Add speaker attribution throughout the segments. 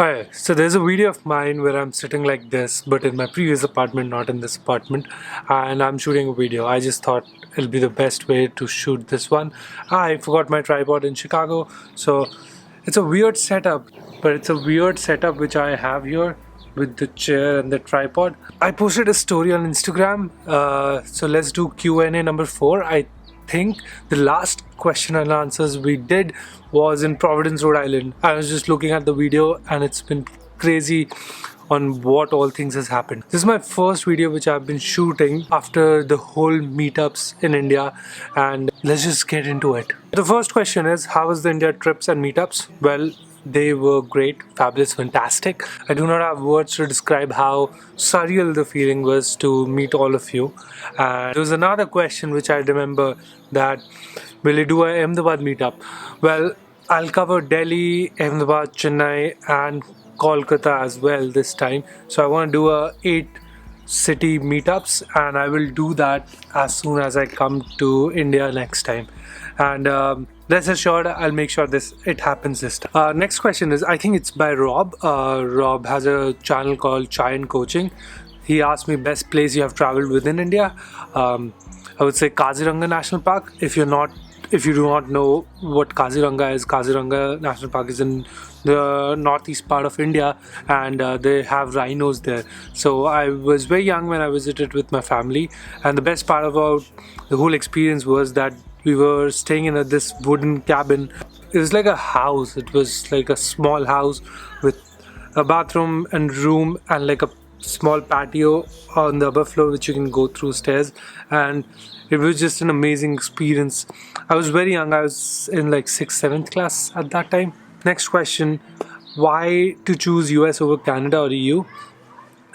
Speaker 1: Alright, so there's a video of mine where I'm sitting like this, but in my previous apartment, not in this apartment, and I'm shooting a video. I just thought it'll be the best way to shoot this one. I forgot my tripod in Chicago, so it's a weird setup, but it's a weird setup which I have here with the chair and the tripod. I posted a story on Instagram, so let's do Q&A number 4. I think the last question and answers we did was in Providence, Rhode Island. I was just looking at the video and it's been crazy on what all things has happened. This is my first video which I've been shooting after the whole meetups in India, and let's just get into it. The first question is, how was the India trips and meetups? Well, they were great, fabulous, fantastic. I do not have words to describe how surreal the feeling was to meet all of you. And there was another question which I remember, that will you do a Ahmedabad meetup? Well, I'll cover Delhi, Ahmedabad, Chennai and Kolkata as well this time. So I want to do a 8 city meetups, and I will do that as soon as I come to India next time. And rest assured, I'll make sure it happens this time. Next question is, I think it's by Rob. Rob has a channel called Chai and Coaching. He asked me best place you have traveled within India. I would say Kaziranga National Park. If you do not know what Kaziranga is, Kaziranga National Park is in the northeast part of India, and they have rhinos there. So I was very young when I visited with my family, and the best part about the whole experience was that we were staying in this wooden cabin. It was like a house. It was like a small house with a bathroom and room and like a small patio on the upper floor which you can go through stairs, and it was just an amazing experience. I was very young. I was in like 6th, 7th class at that time. Next question, why to choose US over Canada or EU?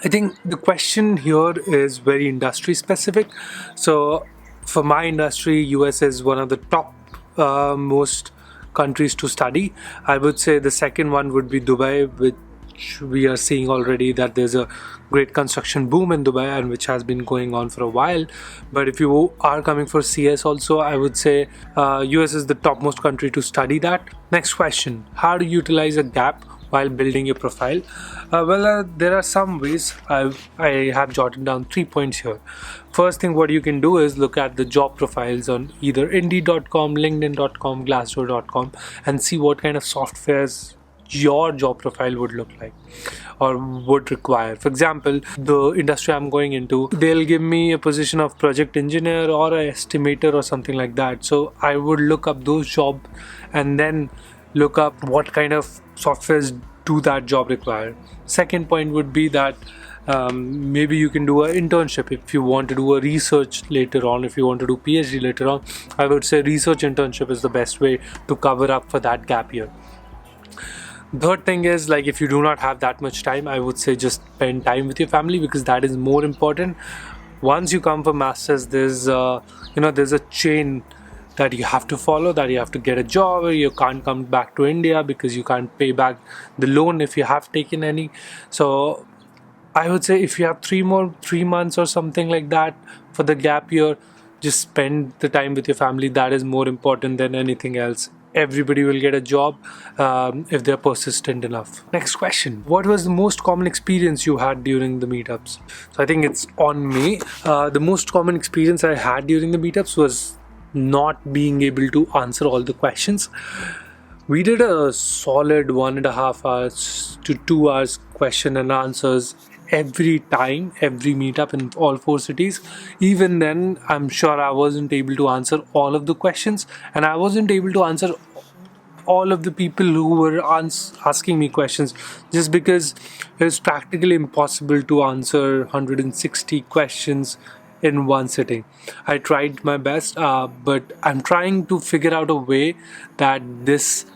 Speaker 1: I think the question here is very industry specific. So for my industry, US is one of the top most countries to study. I would say the second one would be Dubai, which we are seeing already that there's a great construction boom in Dubai, and which has been going on for a while. But if you are coming for CS also, I would say US is the topmost country to study that. Next question, how to utilize a gap while building your profile? There are some ways. I have jotted down 3 points here. First thing, what you can do is look at the job profiles on either Indeed.com, LinkedIn.com, Glassdoor.com, and see what kind of softwares your job profile would look like or would require. For example, the industry I'm going into, they'll give me a position of project engineer or an estimator or something like that. So I would look up those jobs and then look up what kind of softwares do that job require. Second point would be that maybe you can do an internship if you want to do a research later on. If you want to do PhD later on, I would say research internship is the best way to cover up for that gap year. Third thing is, like, if you do not have that much time, I would say just spend time with your family, because that is more important. Once you come for masters, there's a chain that you have to follow, that you have to get a job, or you can't come back to India because you can't pay back the loan if you have taken any. So I would say if you have 3 months or something like that for the gap year, just spend the time with your family. That is more important than anything else. Everybody will get a job if they're persistent enough. Next question, what was the most common experience you had during the meetups? So I think it's on me. The most common experience I had during the meetups was not being able to answer all the questions. We did a solid 1.5 hours to 2 hours question and answers every time, every meetup in all 4 cities. Even then, I'm sure I wasn't able to answer all of the questions, and I wasn't able to answer all of the people who were asking me questions, just because it was practically impossible to answer 160 questions in one sitting. I tried my best, but I'm trying to figure out a way that this,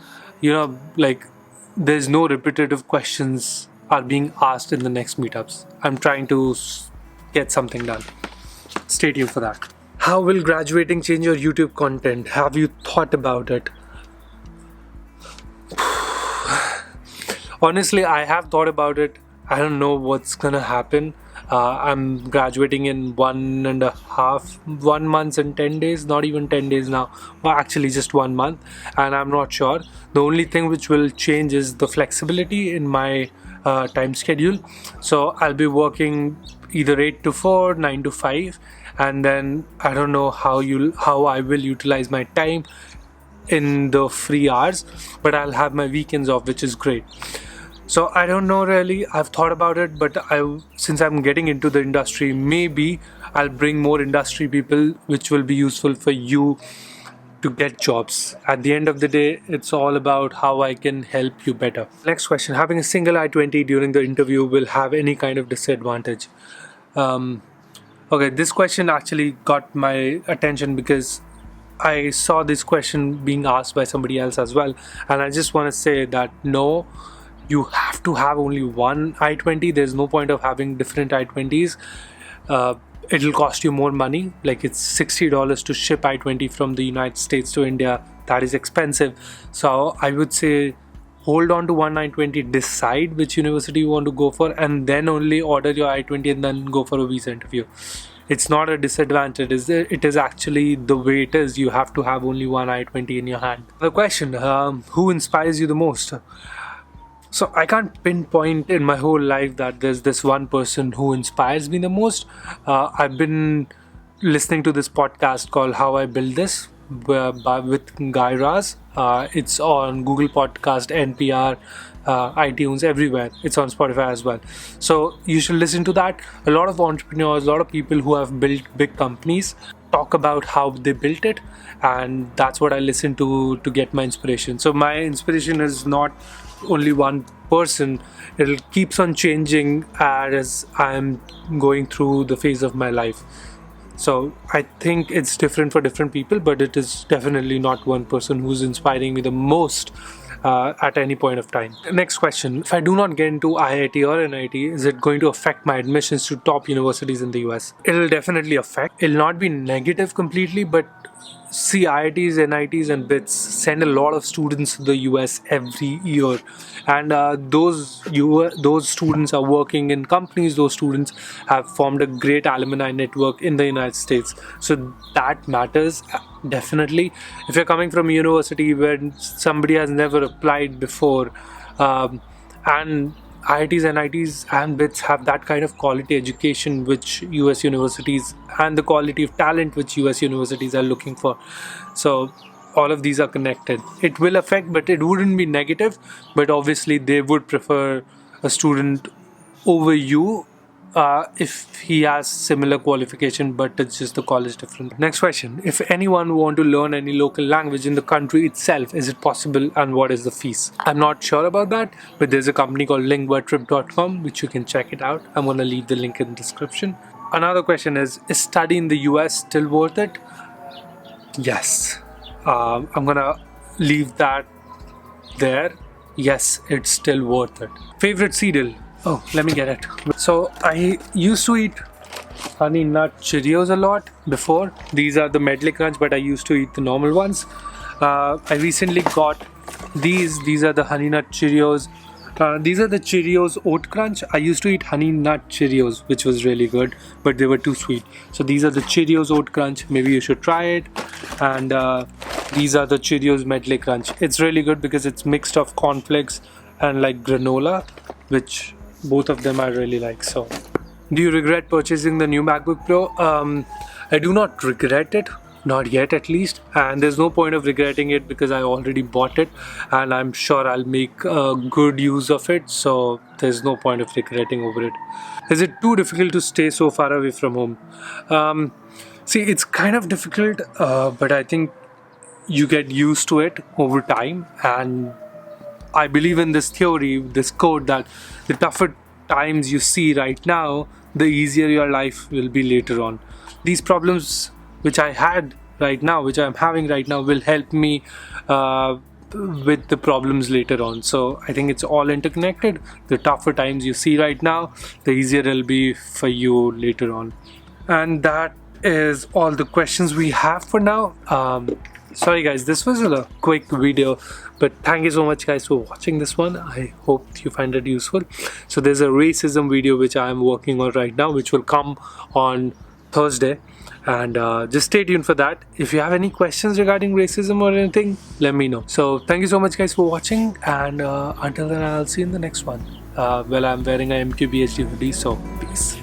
Speaker 1: there's no repetitive questions are being asked in the next meetups. I'm trying to get something done. Stay tuned for that. How will graduating change your YouTube content? Have you thought about it? Honestly, I have thought about it. I don't know what's gonna happen. I'm graduating in 1 month and 10 days, not even 10 days now, well, actually just 1 month, and I'm not sure. The only thing which will change is the flexibility in my time schedule. So I'll be working either 8 to 4, 9 to 5, and then I don't know how I will utilize my time in the free hours, but I'll have my weekends off, which is great. So I don't know really. I've thought about it, but since I'm getting into the industry, maybe I'll bring more industry people, which will be useful for you to get jobs. At the end of the day, it's all about how I can help you better. Next question: having a single I-20 during the interview will have any kind of disadvantage? Okay, this question actually got my attention because I saw this question being asked by somebody else as well, and I just want to say that no, you have to have only one I-20. There's no point of having different I-20s. It'll cost you more money. Like, it's $60 to ship I-20 from the United States to India. That is expensive. So I would say hold on to one I-20, decide which university you want to go for, and then only order your I-20 and then go for a visa interview. It's not a disadvantage, is it? It is actually the way it is. You have to have only one I-20 in your hand. The question, who inspires you the most? So I can't pinpoint in my whole life that there's this one person who inspires me the most. I've been listening to this podcast called How I Build This with Guy Raz. It's on Google Podcast, NPR, iTunes, everywhere. It's on Spotify as well. So you should listen to that. A lot of entrepreneurs, a lot of people who have built big companies talk about how they built it, and that's what I listen to get my inspiration. So my inspiration is not only one person. It keeps on changing as I'm going through the phase of my life. So I think it's different for different people, but it is definitely not one person who's inspiring me the most at any point of time. Next question: if I do not get into IIT or NIT, is it going to affect my admissions to top universities in the US? It'll definitely affect. It'll not be negative completely, but see, IITs, NITs and BITS send a lot of students to the US every year, and those students are working in companies. Those students have formed a great alumni network in the United States, so that matters definitely. If you're coming from a university where somebody has never applied before, and IITs, NITs and BITS have that kind of quality education which US universities, and the quality of talent which US universities are looking for. So all of these are connected. It will affect, but it wouldn't be negative. But obviously they would prefer a student over you if he has similar qualification, but it's just the college different. Next question: if anyone want to learn any local language in the country itself, is it possible, and what is the fees? I'm not sure about that, but there's a company called linguatrip.com which you can check it out. I'm gonna leave the link in the description. Another question is study in the US still worth it? Yes. I'm gonna leave that there. Yes, it's still worth it. Favorite cereal? Oh, let me get it. So I used to eat Honey Nut Cheerios a lot before. These are the Medley Crunch, but I used to eat the normal ones. I recently got these. These are the Honey Nut Cheerios. These are the Cheerios Oat Crunch. I used to eat Honey Nut Cheerios, which was really good, but they were too sweet. So these are the Cheerios Oat Crunch. Maybe you should try it. And these are the Cheerios Medley Crunch. It's really good because it's mixed of cornflakes and like granola, which both of them I really like. So, do you regret purchasing the new MacBook Pro? I do not regret it, not yet at least, and there's no point of regretting it because I already bought it and I'm sure I'll make good use of it, so there's no point of regretting over it. Is it too difficult to stay so far away from home? See, it's kind of difficult, but I think you get used to it over time, and I believe in this theory, this quote, that the tougher times you see right now, the easier your life will be later on. These problems which I had right now, which I'm having right now, will help me with the problems later on. So I think it's all interconnected. The tougher times you see right now, the easier it'll be for you later on. And that is all the questions we have for now. Sorry guys, this was a quick video, but thank you so much guys for watching this one. I hope you find it useful. So there's a racism video which I am working on right now, which will come on Thursday, and just stay tuned for that. If you have any questions regarding racism or anything, let me know. So thank you so much guys for watching, and until then I'll see you in the next one. Well, I'm wearing a MQBHD hoodie, so peace.